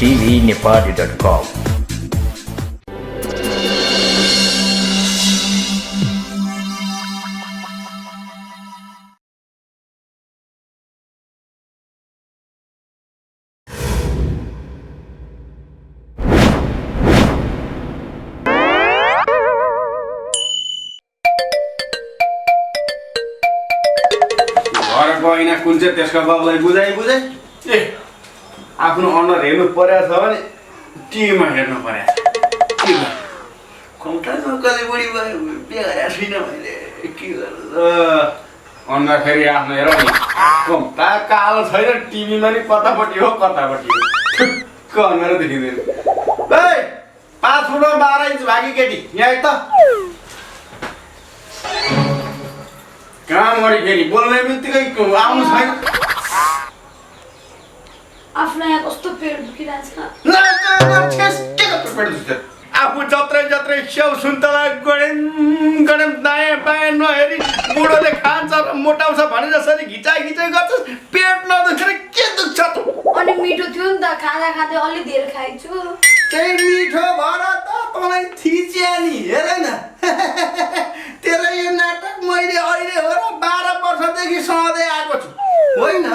tvnepali.com. गएन कुन चाहिँ त्यसको बाबुलाई बुझाइ ए आफ्नो अनुहार हेर्नु परेको छ भने टिभीमा हेर्नु परेको छ के गर्नु कम्टा नक्कले बुढी भयो बिहा गरेको छुइनँ मैले के गर्नु अनुहार फेरि आफ्नो हेर नि कम्ता कालो छैन टिभीमा नि कतापट्टि हो कतापट्टि हो ठुक्क अनुहार देखिँदैन ए 5 फुट 12 इन्च भागी केटी यहाँ त कहाँ मरि फेरि बोल्ने बित्तिकै आउनु छैन आफ्नो यहाँ कस्तो पेट दुखिरहेछ आफू जत्रै स्याउ सुन्तला गडेन दायाँ बायाँ नहेरी बुढोले खान्छ र मोटाउँछ भने जसरी घिचाइ गर्छ पेट नदुखेर के दुख्छ त अनि मिठो थियो नि त खाँदा खाँदै अलि धेरै खाइछु त्यही मिठो भएर त तँलाई थिच्या नि हेर न तेरो यो नाटक मैले अहिले हो र 12 वर्षदेखि सहँदै आएको छु होइन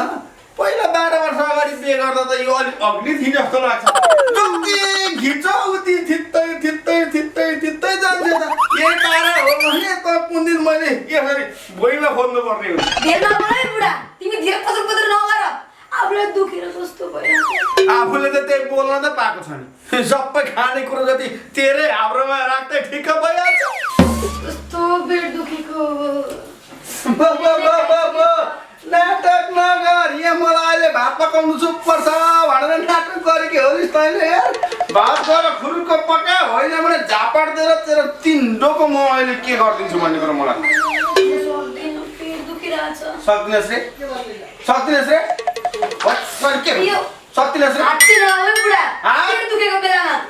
पहिला 12 वर्ष अगाडि बिहे गर्दा त यो अलिक अग्नि थिए जस्तो लाग्छ जति घिचो उति थित्तै जान्छ त यही पारा हो भने त कुन दिन मैले यसरी भुइँमा खोज्नु पर्ने हुन्छ धेर नगराइ बुढा तिमी धेर पदर नगर आफूलाई दुखेर कस्तो भयो आफूले त त्यही बोल्न त पाएको छ नि सबै खाने कुरो जति तेरै हाम्रोमा राख्दै ठिक्क भइहाल्छ कस्तो पेट दुखेको नाटक नगर यहाँ मलाई अहिले भात पकाउनु पर्छ भनेर नाटक गरेको हो नि तैँले भात गरेर खुरुको पका होइन भने झापड दिएर तेरो 3 डोको म अहिले के गरिदिन्छु भन्ने कुरो मलाई सक्दिनस् रे सक्दिनस् रे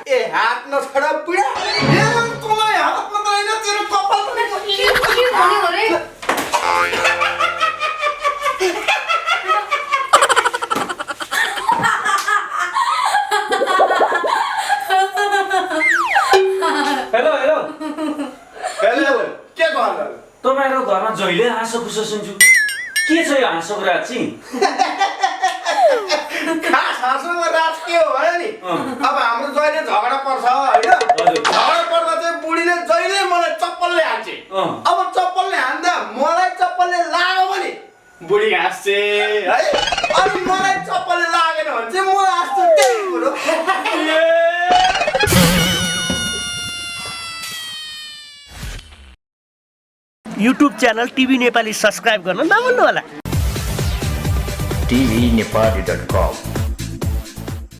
ए हात नछोडा बुढा तँलाई हात मात्र होइन तेरो कपाल पनि हेलो के गर्नु तपाईहरु घरमा जहिले हाँसो खुसो सुन्छु के छ यो हाँसोको रात चाहिँ खास हाँसोको रात के हो भने नि अब हाम्रो जहिले झगडा पर्छ होइन झगडा पर्दा चाहिँ बुढीले जहिले मलाई चप्पलले हान्छे अब चप्पलले हान्दा मलाई चप्पलले लाग्यो भने बुढी हाँस्छे है अनि मलाई चप्पलले लागेन भने चाहिँ म हाँस्छु त्यही कुरो YouTube channel TV Nepali subscribe गर्न नभुल्नु होला tvnepali.com.